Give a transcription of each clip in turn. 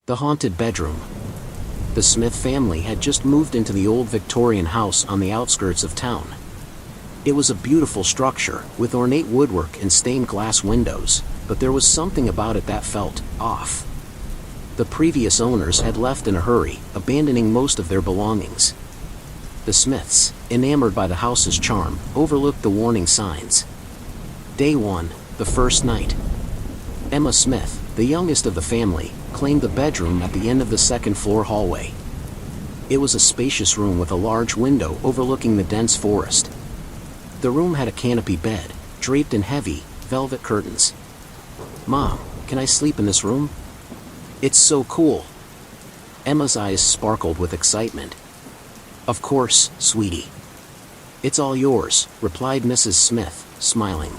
The haunted bedroom. The Smith family had just moved into the old Victorian house on the outskirts of town. It was a beautiful structure, with ornate woodwork and stained glass windows, but there was something about it that felt off. The previous owners had left in a hurry, abandoning most of their belongings. The Smiths, enamored by the house's charm, overlooked the warning signs. Day 1, the first night. Emma Smith, the youngest of the family, claimed the bedroom at the end of the second-floor hallway. It was a spacious room with a large window overlooking the dense forest. The room had a canopy bed, draped in heavy, velvet curtains. "Mom, can I sleep in this room? It's so cool." Emma's eyes sparkled with excitement. "Of course, sweetie. It's all yours," replied Mrs. Smith, smiling.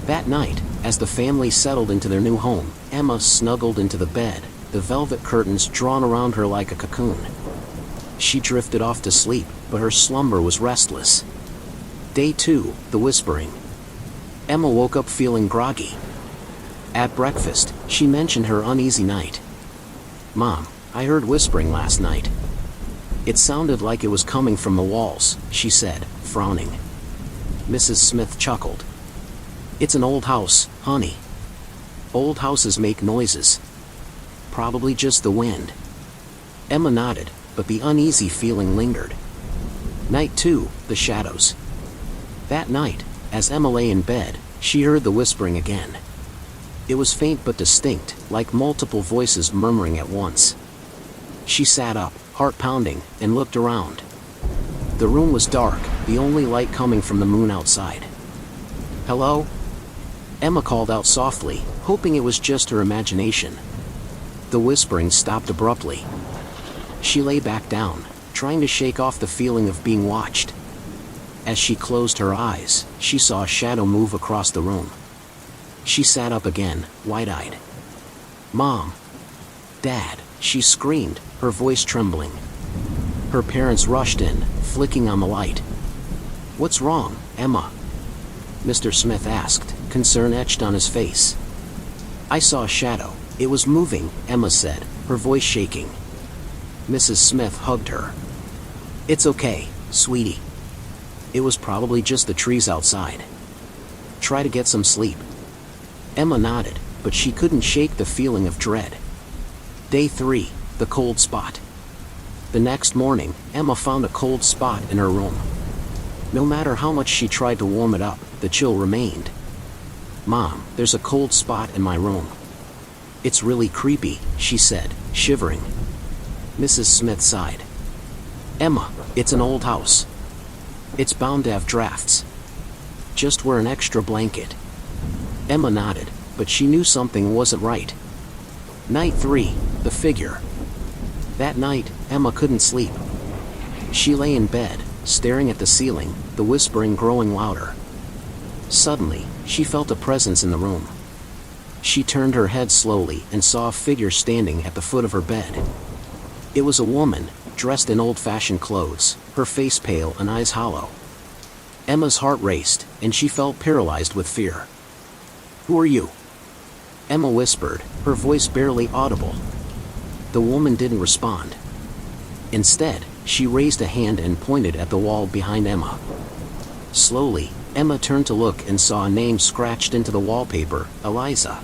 That night, as the family settled into their new home, Emma snuggled into the bed, the velvet curtains drawn around her like a cocoon. She drifted off to sleep, but her slumber was restless. Day 2, the whispering. Emma woke up feeling groggy. At breakfast, she mentioned her uneasy night. "Mom, I heard whispering last night. It sounded like it was coming from the walls," she said, frowning. Mrs. Smith chuckled. "It's an old house, honey. Old houses make noises. Probably just the wind." Emma nodded, but the uneasy feeling lingered. Night 2, the shadows. That night, as Emma lay in bed, she heard the whispering again. It was faint but distinct, like multiple voices murmuring at once. She sat up, heart pounding, and looked around. The room was dark, the only light coming from the moon outside. "Hello?" Emma called out softly, hoping it was just her imagination. The whispering stopped abruptly. She lay back down, trying to shake off the feeling of being watched. As she closed her eyes, she saw a shadow move across the room. She sat up again, wide-eyed. "Mom! Dad!" she screamed, her voice trembling. Her parents rushed in, flicking on the light. "What's wrong, Emma?" Mr. Smith asked, concern etched on his face. "I saw a shadow. It was moving," Emma said, her voice shaking. Mrs. Smith hugged her. "It's okay, sweetie. It was probably just the trees outside. Try to get some sleep." Emma nodded, but she couldn't shake the feeling of dread. Day 3, the cold spot. The next morning, Emma found a cold spot in her room. No matter how much she tried to warm it up, the chill remained. "Mom, there's a cold spot in my room. It's really creepy," she said, shivering. Mrs. Smith sighed. "Emma, it's an old house. It's bound to have drafts. Just wear an extra blanket." Emma nodded, but she knew something wasn't right. Night 3, the figure. That night, Emma couldn't sleep. She lay in bed, staring at the ceiling, the whispering growing louder. Suddenly, she felt a presence in the room. She turned her head slowly and saw a figure standing at the foot of her bed. It was a woman, dressed in old-fashioned clothes, her face pale and eyes hollow. Emma's heart raced, and she felt paralyzed with fear. "Who are you?" Emma whispered, her voice barely audible. The woman didn't respond. Instead, she raised a hand and pointed at the wall behind Emma. Slowly, Emma turned to look and saw a name scratched into the wallpaper, Eliza.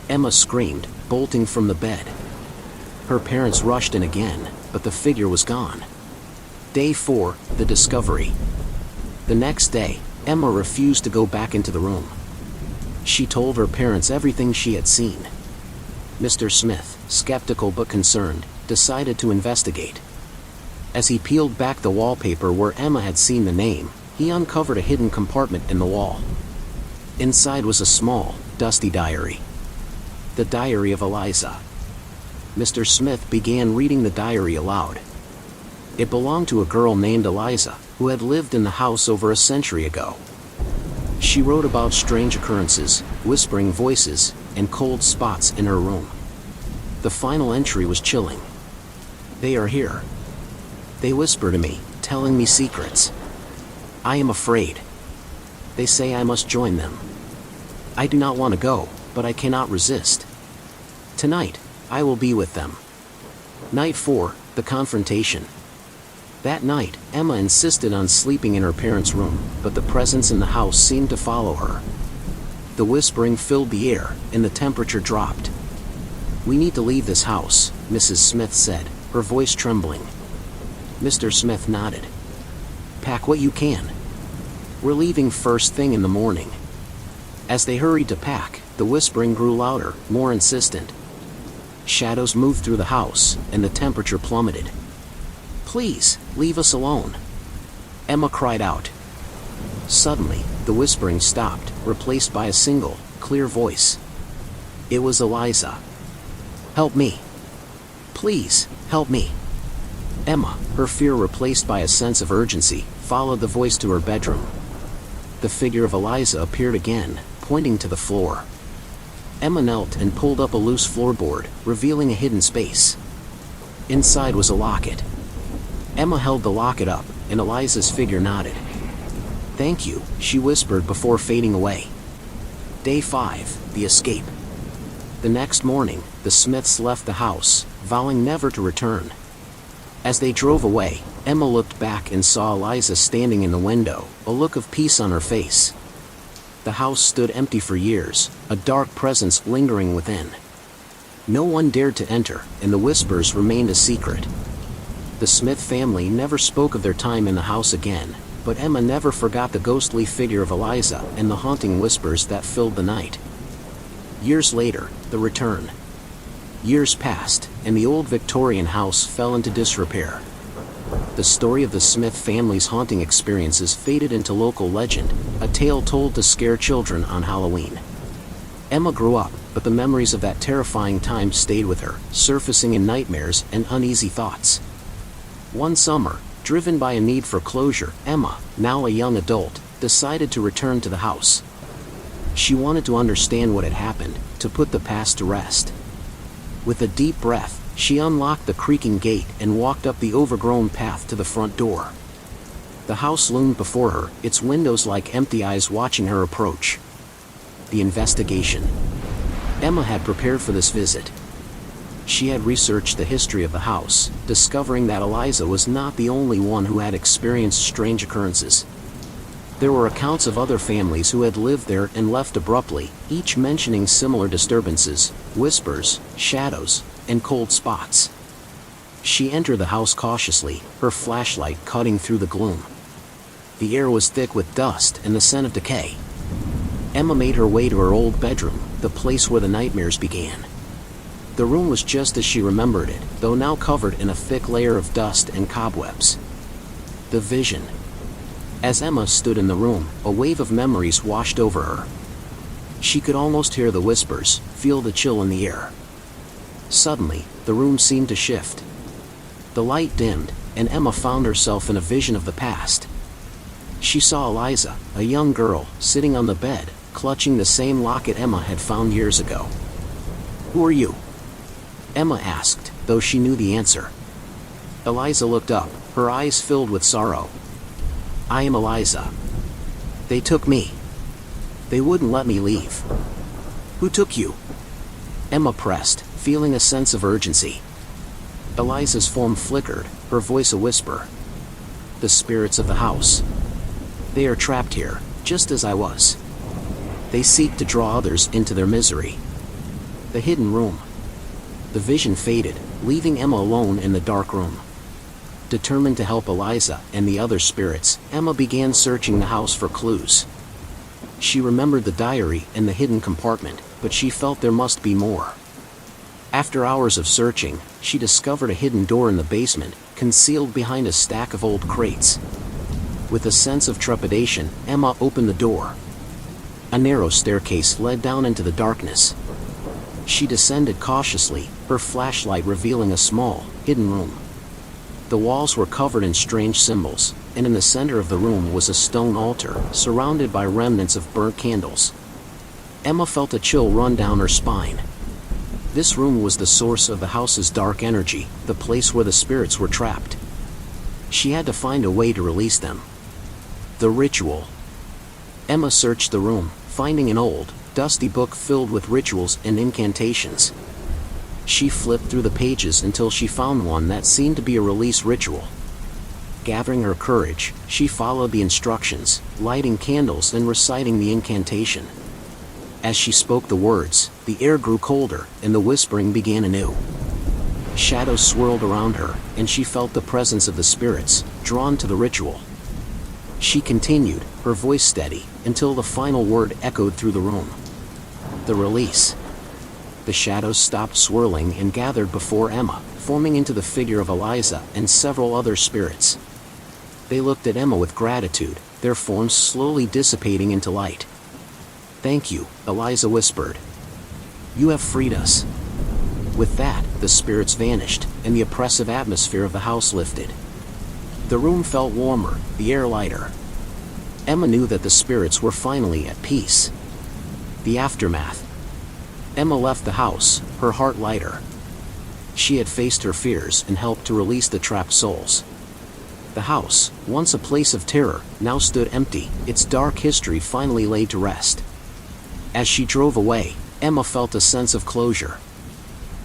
Emma screamed, bolting from the bed. Her parents rushed in again, but the figure was gone. Day 4, the discovery. The next day, Emma refused to go back into the room. She told her parents everything she had seen. Mr. Smith, skeptical but concerned, decided to investigate. As he peeled back the wallpaper where Emma had seen the name, he uncovered a hidden compartment in the wall. Inside was a small, dusty diary. The diary of Eliza. Mr. Smith began reading the diary aloud. It belonged to a girl named Eliza, who had lived in the house over a century ago. She wrote about strange occurrences, whispering voices, and cold spots in her room. The final entry was chilling. "They are here. They whisper to me, telling me secrets. I am afraid. They say I must join them. I do not want to go, but I cannot resist. Tonight, I will be with them. Night 4, the confrontation. That night, Emma insisted on sleeping in her parents' room, but the presence in the house seemed to follow her. The whispering filled the air, and the temperature dropped. "We need to leave this house," Mrs. Smith said, her voice trembling. Mr. Smith nodded. "Pack what you can. We're leaving first thing in the morning." As they hurried to pack, the whispering grew louder, more insistent. Shadows moved through the house, and the temperature plummeted. "Please, leave us alone," Emma cried out. Suddenly, the whispering stopped, replaced by a single, clear voice. It was Eliza. "Help me. Please, help me." Emma, her fear replaced by a sense of urgency, followed the voice to her bedroom. The figure of Eliza appeared again, pointing to the floor. Emma knelt and pulled up a loose floorboard, revealing a hidden space. Inside was a locket. Emma held the locket up, and Eliza's figure nodded. "Thank you," she whispered before fading away. Day 5, the escape. The next morning, the Smiths left the house, vowing never to return. As they drove away, Emma looked back and saw Eliza standing in the window, a look of peace on her face. The house stood empty for years, a dark presence lingering within. No one dared to enter, and the whispers remained a secret. The Smith family never spoke of their time in the house again, but Emma never forgot the ghostly figure of Eliza and the haunting whispers that filled the night. Years later, the return. Years passed, and the old Victorian house fell into disrepair. The story of the Smith family's haunting experiences faded into local legend, a tale told to scare children on Halloween. Emma grew up, but the memories of that terrifying time stayed with her, surfacing in nightmares and uneasy thoughts. One summer, driven by a need for closure, Emma, now a young adult, decided to return to the house. She wanted to understand what had happened, to put the past to rest. With a deep breath, she unlocked the creaking gate and walked up the overgrown path to the front door. The house loomed before her, its windows like empty eyes watching her approach. The investigation. Emma had prepared for this visit. She had researched the history of the house, discovering that Eliza was not the only one who had experienced strange occurrences. There were accounts of other families who had lived there and left abruptly, each mentioning similar disturbances, whispers, shadows, and cold spots. She entered the house cautiously, her flashlight cutting through the gloom. The air was thick with dust and the scent of decay. Emma made her way to her old bedroom, the place where the nightmares began. The room was just as she remembered it, though now covered in a thick layer of dust and cobwebs. The vision. As Emma stood in the room, a wave of memories washed over her. She could almost hear the whispers, feel the chill in the air. Suddenly, the room seemed to shift. The light dimmed, and Emma found herself in a vision of the past. She saw Eliza, a young girl, sitting on the bed, clutching the same locket Emma had found years ago. "Who are you?" Emma asked, though she knew the answer. Eliza looked up, her eyes filled with sorrow. "I am Eliza. They took me. They wouldn't let me leave." "Who took you?" Emma pressed, feeling a sense of urgency. Eliza's form flickered, her voice a whisper. "The spirits of the house. They are trapped here, just as I was. They seek to draw others into their misery." The hidden room. The vision faded, leaving Emma alone in the dark room. Determined to help Eliza and the other spirits, Emma began searching the house for clues. She remembered the diary and the hidden compartment, but she felt there must be more. After hours of searching, she discovered a hidden door in the basement, concealed behind a stack of old crates. With a sense of trepidation, Emma opened the door. A narrow staircase led down into the darkness. She descended cautiously, her flashlight revealing a small, hidden room. The walls were covered in strange symbols, and in the center of the room was a stone altar, surrounded by remnants of burnt candles. Emma felt a chill run down her spine. This room was the source of the house's dark energy, the place where the spirits were trapped. She had to find a way to release them. The ritual. Emma searched the room, finding an old, dusty book filled with rituals and incantations. She flipped through the pages until she found one that seemed to be a release ritual. Gathering her courage, she followed the instructions, lighting candles and reciting the incantation. As she spoke the words, the air grew colder, and the whispering began anew. Shadows swirled around her, and she felt the presence of the spirits, drawn to the ritual. She continued, her voice steady, until the final word echoed through the room. The release. The shadows stopped swirling and gathered before Emma, forming into the figure of Eliza and several other spirits. They looked at Emma with gratitude, their forms slowly dissipating into light. "Thank you," Eliza whispered. "You have freed us." With that, the spirits vanished, and the oppressive atmosphere of the house lifted. The room felt warmer, the air lighter. Emma knew that the spirits were finally at peace. The aftermath. Emma left the house, her heart lighter. She had faced her fears and helped to release the trapped souls. The house, once a place of terror, now stood empty, its dark history finally laid to rest. As she drove away, Emma felt a sense of closure.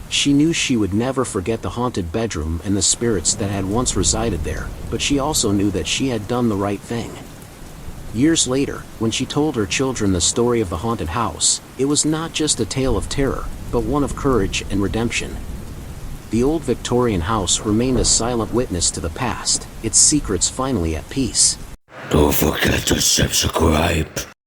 She knew she would never forget the haunted bedroom and the spirits that had once resided there, but she also knew that she had done the right thing. Years later, when she told her children the story of the haunted house, it was not just a tale of terror, but one of courage and redemption. The old Victorian house remained a silent witness to the past, its secrets finally at peace. Don't forget to subscribe.